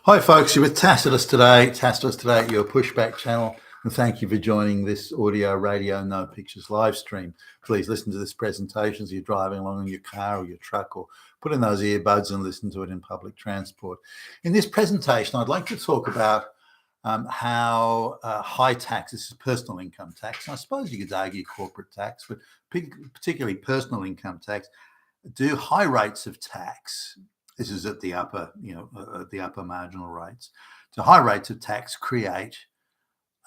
Hi, folks. You're with Tacitus today. Tacitus today at your pushback channel. And thank you for joining this audio, radio, no pictures live stream. Please listen to this presentation as you're driving along in your car or your truck, or put in those earbuds and listen to it in public transport. In this presentation, I'd like to talk about how high tax, this is personal income tax, and I suppose you could argue corporate tax, but particularly personal income tax, do high rates of tax, this is at the upper, at the upper marginal rates, do high rates of tax create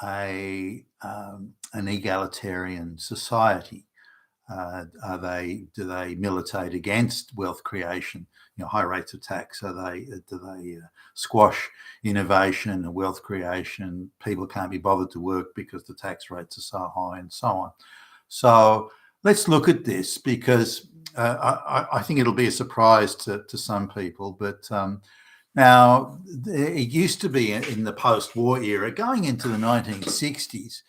an egalitarian society? Do they militate against wealth creation? High rates of tax, do they squash innovation and wealth creation? People can't be bothered to work because the tax rates are so high, and so on. So let's look at this, because I think it'll be a surprise to some people, but now it used to be in the post-war era, going into the 1960s,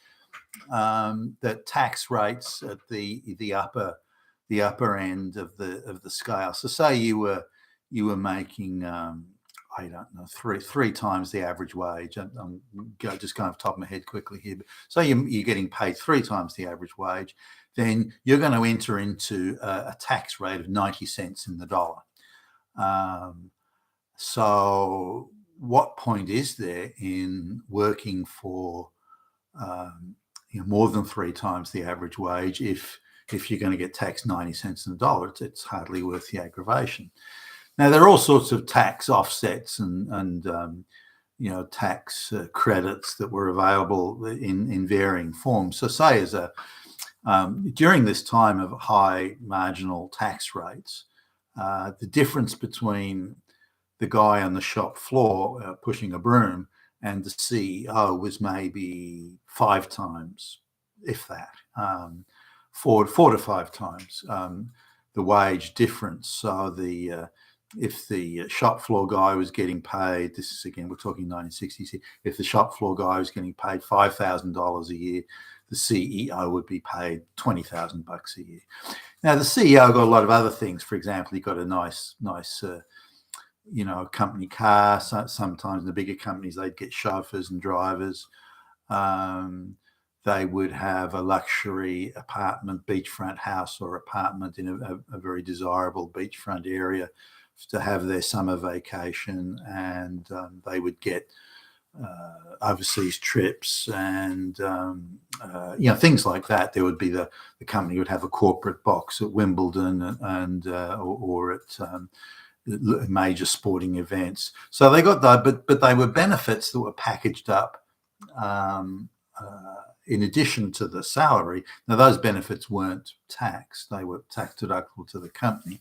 that tax rates at the upper end of the scale. So say you were making I don't know, three times the average wage. I'm just going off the top of my head quickly here. But so you're getting paid 3 times the average wage, then you're going to enter into a tax rate of 90 cents in the dollar. So what point is there in working for more than 3 times the average wage if you're going to get taxed 90 cents in the dollar? It's hardly worth the aggravation. Now, there are all sorts of tax offsets and tax credits that were available in varying forms. So say during this time of high marginal tax rates, the difference between the guy on the shop floor pushing a broom and the CEO was maybe 5 times, if that, 4 to 5 times the wage difference. So if the shop floor guy was getting paid, this is again, we're talking 1960s here, if the shop floor guy was getting paid $5,000 a year, the CEO would be paid $20,000 a year. Now, the CEO got a lot of other things. For example, he got a nice company car. So sometimes in the bigger companies, they'd get chauffeurs and drivers. They would have a luxury apartment, beachfront house or apartment in a very desirable beachfront area to have their summer vacation, and they would get overseas trips and things like that. There would be the company would have a corporate box at Wimbledon or at major sporting events. So they got that, but they were benefits that were packaged up in addition to the salary. Now, those benefits weren't taxed; they were tax deductible to the company,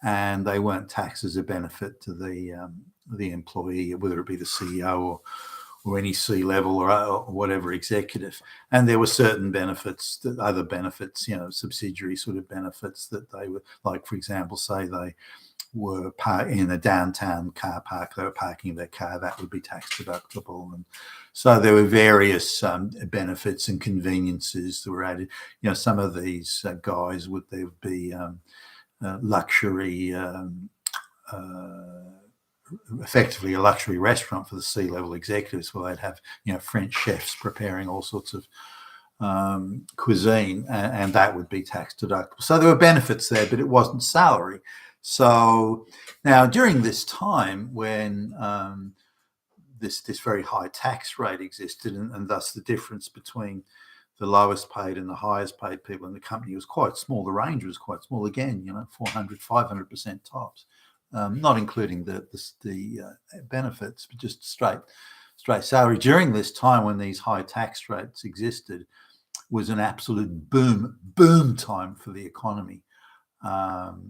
and they weren't taxed as a benefit to the employee, whether it be the CEO or any C-level or whatever executive. And there were certain benefits, other benefits, subsidiary sort of benefits that they were, like, for example, say they were in a downtown car park, they were parking their car, that would be tax deductible. And so there were various benefits and conveniences that were added. Some of these guys would be luxury, effectively a luxury restaurant for the C-level executives, where they'd have French chefs preparing all sorts of cuisine, and that would be tax deductible. So there were benefits there, but it wasn't salary. So now, during this time when this very high tax rate existed, and thus the difference between the lowest paid and the highest paid people in the company was quite small. The range was quite small. Again, 400, 500% tops, not including the benefits, but just straight salary. During this time when these high tax rates existed, was an absolute boom time for the economy.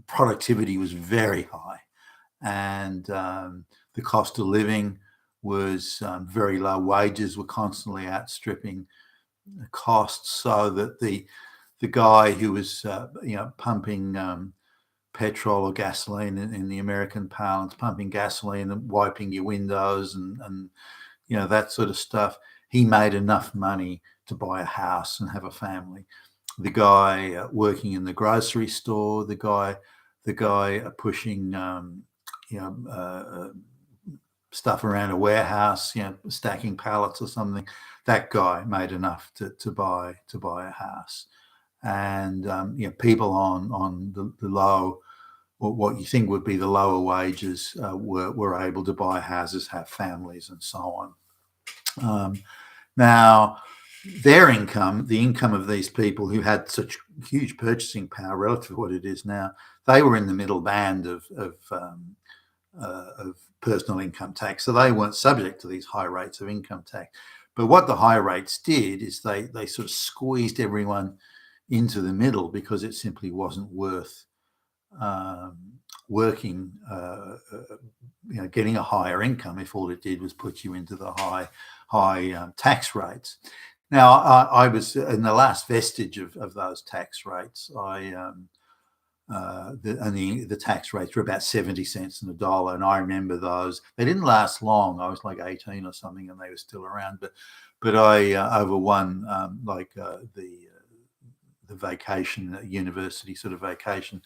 Productivity was very high, and the cost of living was very low. Wages were constantly outstripping costs, so that the guy who was pumping petrol or gasoline in the American parlance, pumping gasoline and wiping your windows and that sort of stuff, he made enough money to buy a house and have a family. The guy working in the grocery store, the guy pushing stuff around a warehouse, stacking pallets or something. That guy made enough to buy a house. And people on the low, or what you think would be the lower wages, were able to buy houses, have families, and so on. Now, their income, the income of these people who had such huge purchasing power relative to what it is now, they were in the middle band of personal income tax, so they weren't subject to these high rates of income tax. But what the high rates did is they sort of squeezed everyone into the middle, because it simply wasn't worth working, getting a higher income if all it did was put you into the high tax rates. Now, I was in the last vestige of those tax rates. The tax rates were about 70 cents and a dollar, and I remember those. They didn't last long. I was like 18 or something, and they were still around. But I overwon the vacation, university sort of vacation,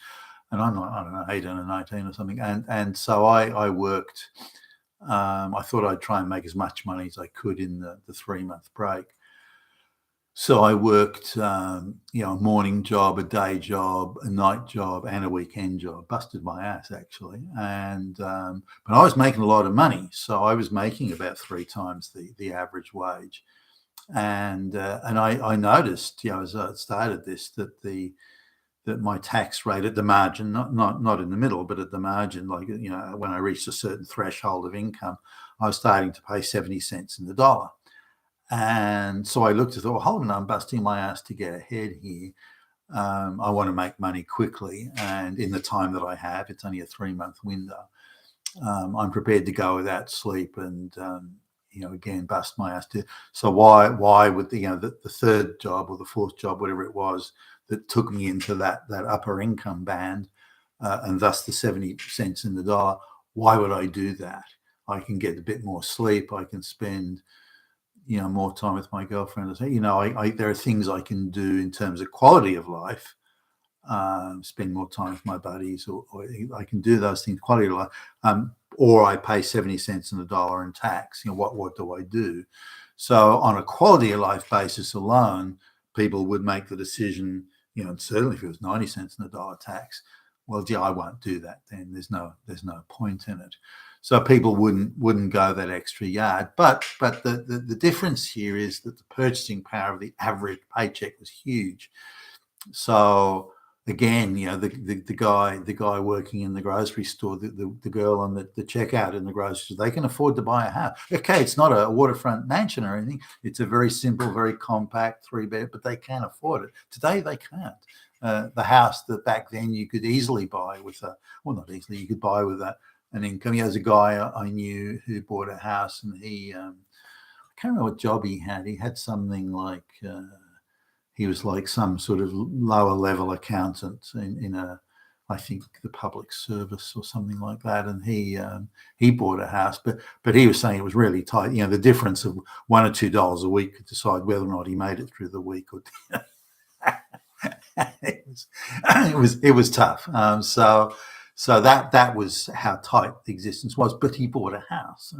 and I'm not, I don't know, 18 or 19 or something, and so I worked. I thought I'd try and make as much money as I could in the 3-month break. So I worked, a morning job, a day job, a night job, and a weekend job. Busted my ass, actually. And but I was making a lot of money, so I was making about 3 times the average wage. And I noticed, as I started this, that my tax rate at the margin, not in the middle, but at the margin, like when I reached a certain threshold of income, I was starting to pay 70 cents in the dollar. And so I looked and thought, well, hold on, I'm busting my ass to get ahead here. I want to make money quickly, and in the time that I have, it's only a 3-month window. I'm prepared to go without sleep and again bust my ass to. So why would the third job or the fourth job, whatever it was, that took me into that upper income band, and thus the 70 cents in the dollar, why would I do that? I can get a bit more sleep. I can spend more time with my girlfriend. There are things I can do in terms of quality of life, spend more time with my buddies, or I can do those things, quality of life, or I pay 70 cents in the dollar in tax. What do I do? So on a quality of life basis alone, people would make the decision, and certainly if it was 90 cents in the dollar tax, well, gee, I won't do that then. There's no point in it. So people wouldn't go that extra yard. But the difference here is that the purchasing power of the average paycheck was huge. So again, the guy working in the grocery store, the girl on the checkout in the grocery store, they can afford to buy a house. Okay, it's not a waterfront mansion or anything. It's a very simple, very compact 3-bed, but they can afford it. Today they can't. The house that back then you could easily buy with not easily, you could buy with an income. There's a guy I knew who bought a house, and he, I can't remember what job he had. He had something like, he was like some sort of lower level accountant in I think the public service or something like that. And he bought a house, but he was saying it was really tight. The difference of $1 or $2 a week could decide whether or not he made it through the week. Or it was tough. So that was how tight the existence was. But he bought a house.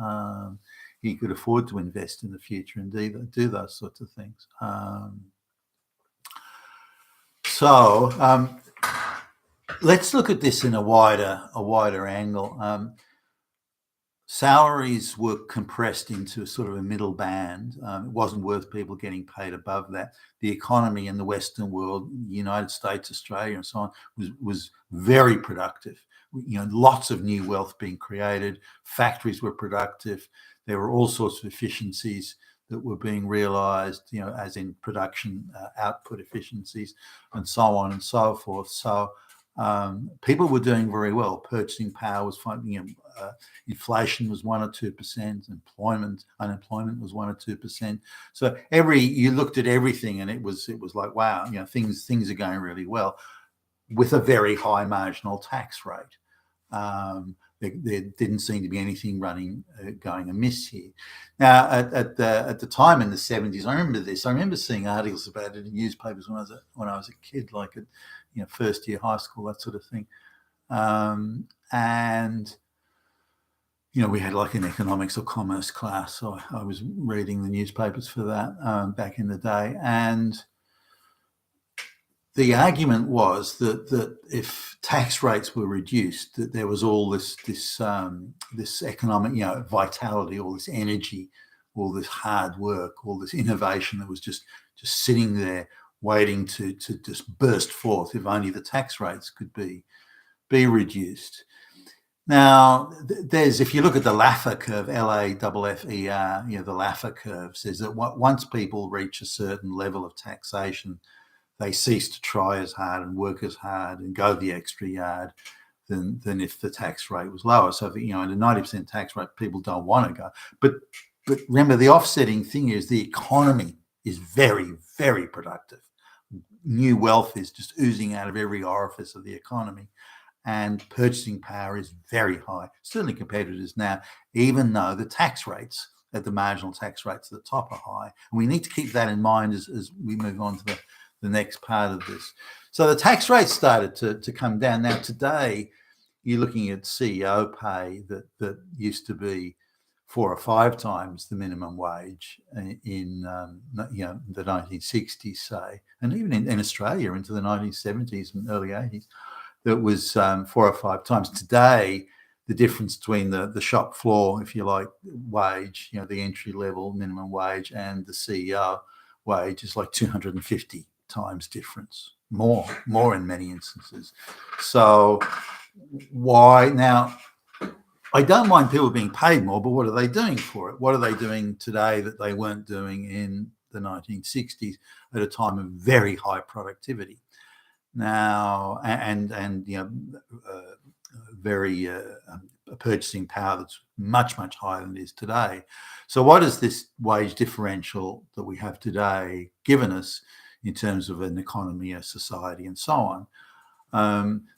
He could afford to invest in the future and do those sorts of things. So let's look at this in a wider angle. Salaries were compressed into sort of a middle band. It wasn't worth people getting paid above that. The economy in the Western world, United States, Australia, and so on, was very productive. Lots of new wealth being created. Factories were productive. There were all sorts of efficiencies that were being realized, as in production output efficiencies, and so on and so forth. So people were doing very well. Purchasing power was fine. Inflation was 1 or 2%. Unemployment was 1 or 2%. So you looked at everything, and it was like, wow, things are going really well, with a very high marginal tax rate. There didn't seem to be anything going amiss here. Now, at the time in the 70s, I remember this. I remember seeing articles about it in newspapers when I was a kid, like at first year high school, that sort of thing. And we had like an economics or commerce class. So I was reading the newspapers for that back in the day. And the argument was that if tax rates were reduced, that there was all this economic, vitality, all this energy, all this hard work, all this innovation that was just sitting there waiting to just burst forth if only the tax rates could be reduced. Now, if you look at the Laffer curve, Laffer, the Laffer curve says that once people reach a certain level of taxation, they cease to try as hard and work as hard and go the extra yard than if the tax rate was lower. So, at a 90% tax rate, people don't want to go. But remember, the offsetting thing is the economy is very, very productive. New wealth is just oozing out of every orifice of the economy. And purchasing power is very high, certainly compared to it is now, even though the tax rates at the marginal tax rates at the top are high. And we need to keep that in mind as we move on to the next part of this. So the tax rates started to come down. Now, today, you're looking at CEO pay that used to be 4 or 5 times the minimum wage in the 1960s, say, and even in Australia into the 1970s and early 80s. That was 4 or 5 times. Today, the difference between the shop floor, if you like, wage, the entry level minimum wage, and the CEO wage is like 250 times difference, more in many instances. So why now? I don't mind people being paid more, but what are they doing for it? What are they doing today that they weren't doing in the 1960s at a time of very high productivity? Now, and very purchasing power that's much higher than it is today. So what has this wage differential that we have today given us in terms of an economy, a society, and so on?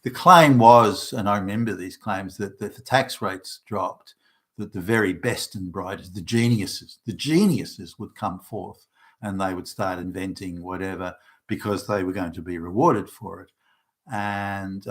The claim was, and I remember these claims, that the tax rates dropped, that the very best and brightest, the geniuses would come forth and they would start inventing whatever, because they were going to be rewarded for it, and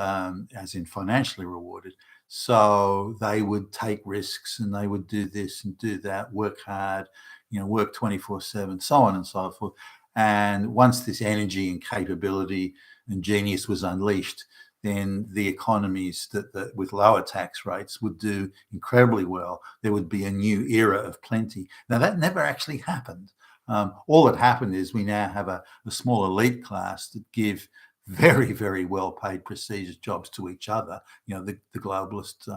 as in financially rewarded. So they would take risks and they would do this and do that, work hard, work 24/7, so on and so forth. And once this energy and capability and genius was unleashed, then the economies that with lower tax rates would do incredibly well. There would be a new era of plenty. Now, that never actually happened. All that happened is we now have a small elite class that give very, very well-paid, prestigious jobs to each other. The globalist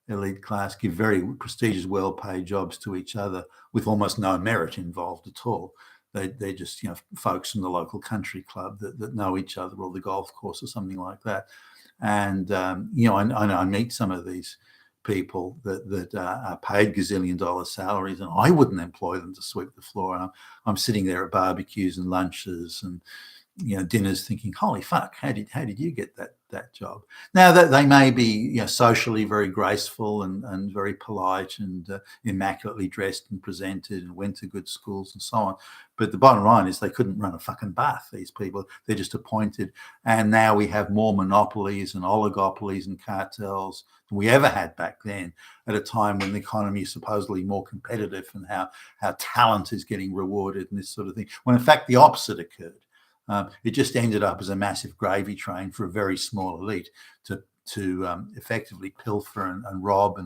elite class give very prestigious, well-paid jobs to each other with almost no merit involved at all. They're just folks from the local country club that know each other, or the golf course or something like that. And I meet some of these people that are paid gazillion-dollar salaries, and I wouldn't employ them to sweep the floor. And I'm sitting there at barbecues and lunches and dinners, thinking, "Holy fuck! How did you get that job?" Now that they may be socially very graceful and very polite and immaculately dressed and presented and went to good schools and so on, but the bottom line is they couldn't run a fucking bath. These people, they're just appointed, and now we have more monopolies and oligopolies and cartels than we ever had back then, at a time when the economy is supposedly more competitive and how talent is getting rewarded and this sort of thing. When in fact the opposite occurred. It just ended up as a massive gravy train for a very small elite to effectively pilfer and rob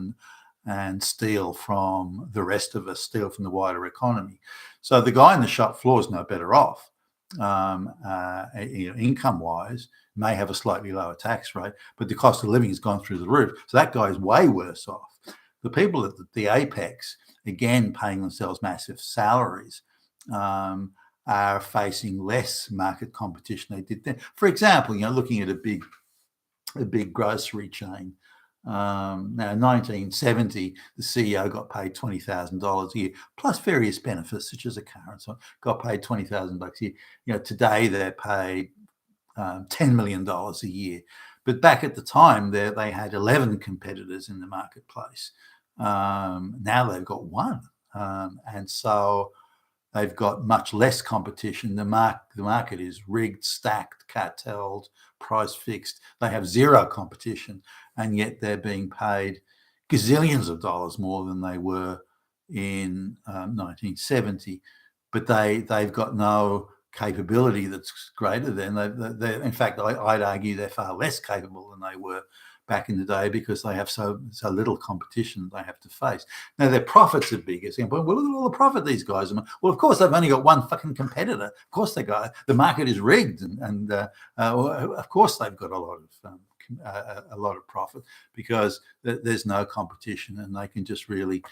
and steal from the rest of us, steal from the wider economy. So the guy in the shop floor is no better off, income-wise, may have a slightly lower tax rate, but the cost of living has gone through the roof. So that guy is way worse off. The people at the apex, again, paying themselves massive salaries, are facing less market competition they did then. For example, looking at a big grocery chain. Now, in 1970, the CEO got paid $20,000 a year, plus various benefits such as a car and so on. Got paid $20,000 a year. Today they're paid $10 million a year. But back at the time, they had 11 competitors in the marketplace. Now they've got one, and so they've got much less competition. The market is rigged, stacked, cartelled, price fixed. They have zero competition, and yet they're being paid gazillions of dollars more than they were in 1970, but they've got no capability that's greater than in fact, I'd argue they're far less capable than they were back in the day because they have so little competition they have to face. Now their profits are big. Well, look at all the profit these guys are. Well, of course they've only got one fucking competitor. Of course the market is rigged, and of course they've got a lot of profit because there's no competition and they can just really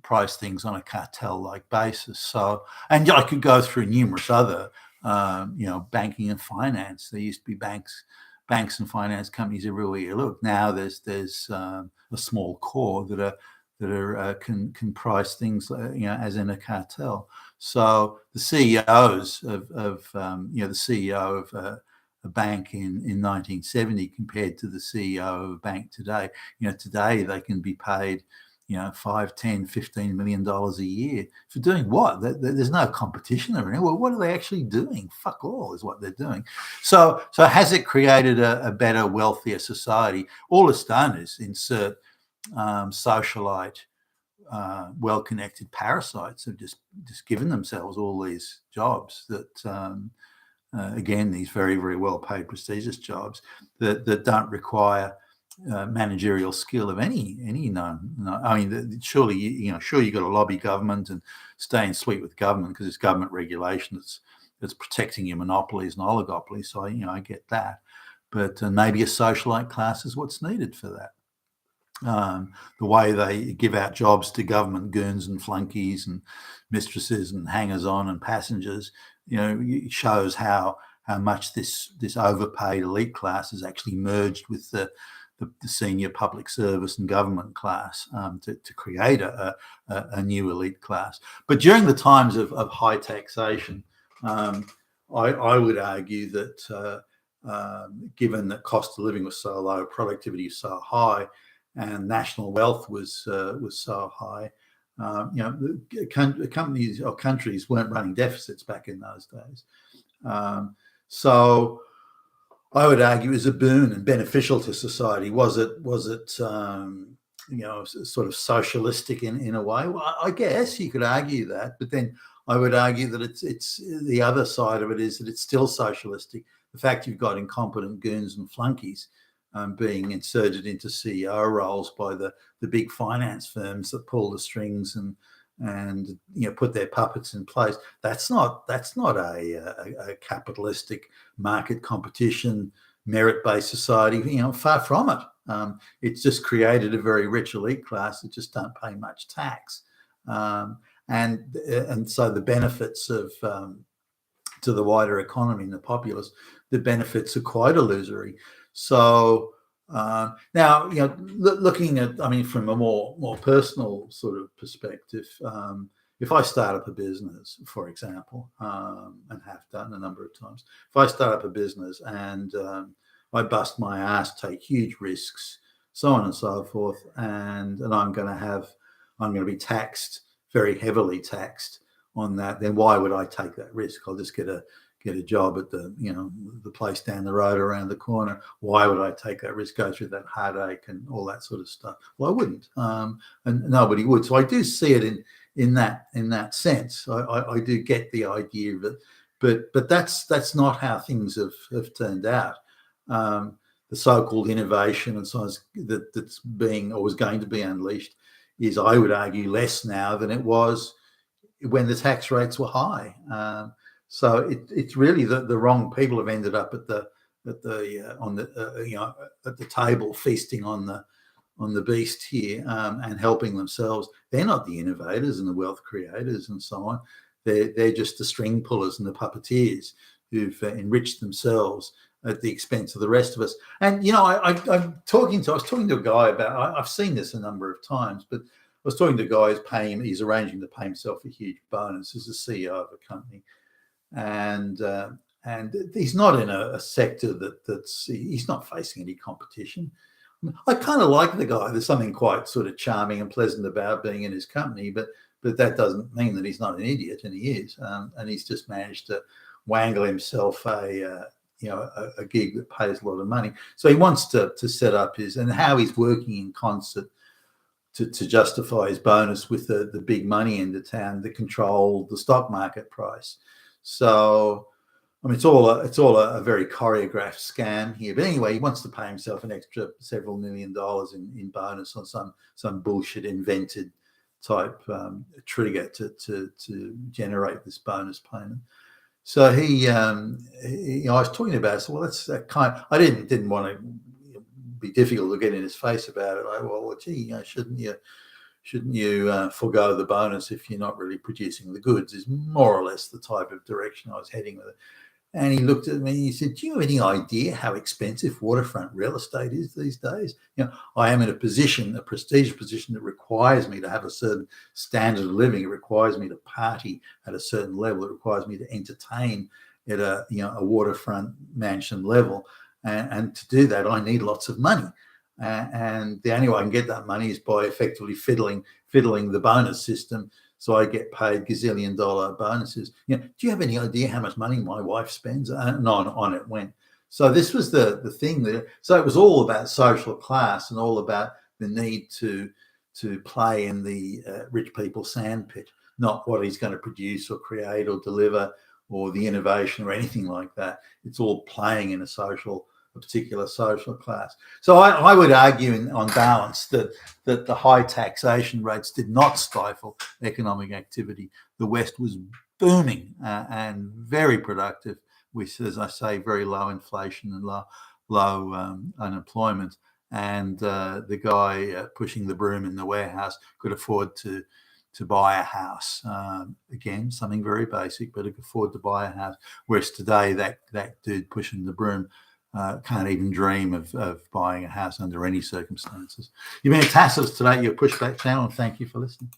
price things on a cartel-like basis. So, and I could go through numerous other, banking and finance. There used to be banks and finance companies everywhere you look. Now there's a small core that can price things, as in a cartel. So the CEOs of the CEO of a bank in 1970 compared to the CEO of a bank today. Today they can be paid $5, $10, $15 million a year for doing what? There's no competition or anything. Well, what are they actually doing? Fuck all is what they're doing. So has it created a better, wealthier society? All it's done is insert socialite, well-connected parasites have just given themselves all these jobs that, again, these very, very well-paid, prestigious jobs that don't require managerial skill of any known. I mean, surely you got to lobby government and stay in suite with government because it's government regulation that's protecting your monopolies and oligopolies. So I get that, but maybe a socialite class is what's needed for that. The way they give out jobs to government goons and flunkies and mistresses and hangers-on and passengers, shows how much this overpaid elite class has actually merged with the senior public service and government class to create a new elite class. But during the times of high taxation, I would argue that given that cost of living was so low, productivity was so high, and national wealth was so high, companies or countries weren't running deficits back in those days. So I would argue is a boon and beneficial to society. Was it sort of socialistic in a way? Well, I guess you could argue that, but then I would argue that it's the other side of it is that it's still socialistic. The fact you've got incompetent goons and flunkies being inserted into CEO roles by the big finance firms that pull the strings and put their puppets in place. That's not a capitalistic market competition merit-based society. Far from it. It's just created a very rich elite class that just don't pay much tax, and so the benefits of to the wider economy and the populace, the benefits are quite illusory. So now, looking at, from a more personal sort of perspective, if I start up a business, for example, and have done a number of times, if I start up a business and I bust my ass, take huge risks, so on and so forth, and I'm going to be taxed, very heavily taxed on that, then why would I take that risk? I'll just get a job at the place down the road around the corner. Why would I take that risk, go through that heartache and all that sort of stuff? Well, I wouldn't, and nobody would. So I do see it in that sense. I do get the idea of it, but that's not how things have turned out. The so-called innovation and so on that's being or was going to be unleashed is, I would argue, less now than it was when the tax rates were high. So it's really the wrong people have ended up at the table feasting on the beast here, and helping themselves. They're not the innovators and the wealth creators and so on. They're just the string pullers and the puppeteers who've enriched themselves at the expense of the rest of us. And I was talking to a guy about. I've seen this a number of times, but I was talking to a guy he's arranging to pay himself a huge bonus as the CEO of a company. And he's not in a sector that's he's not facing any competition. I kind of like the guy. There's something quite sort of charming and pleasant about being in his company, but that doesn't mean that he's not an idiot, and he is. And he's just managed to wangle himself a a gig that pays a lot of money. So he wants to set up his, and how he's working in concert to justify his bonus with the big money end of town that control the stock market price. So I mean, it's all a very choreographed scam here. But anyway, he wants to pay himself an extra several $1 million in bonus on some bullshit invented type trigger to generate this bonus payment. So I was talking about it. So, well, that's that kind. I didn't want to be difficult to get in his face about it. Like, well, gee, shouldn't you forego the bonus if you're not really producing the goods? Is more or less the type of direction I was heading with it. And he looked at me and he said, do you have any idea how expensive waterfront real estate is these days? I am in a prestigious position that requires me to have a certain standard of living. It requires me to party at a certain level. It requires me to entertain at a waterfront mansion level. And to do that, I need lots of money. And the only way I can get that money is by effectively fiddling the bonus system. So I get paid gazillion dollar bonuses. Do you have any idea how much money my wife spends? And on it went. So this was the thing so it was all about social class and all about the need to play in the rich people's sandpit, not what he's going to produce or create or deliver or the innovation or anything like that. It's all playing in a particular social class. So I would argue on balance that the high taxation rates did not stifle economic activity. The West was booming and very productive with, as I say, very low inflation and low unemployment. And the guy pushing the broom in the warehouse could afford to buy a house. Again, something very basic, but he could afford to buy a house. Whereas today, that dude pushing the broom can't even dream of buying a house under any circumstances. You've been at Tacitus today, your Pushback channel, and thank you for listening.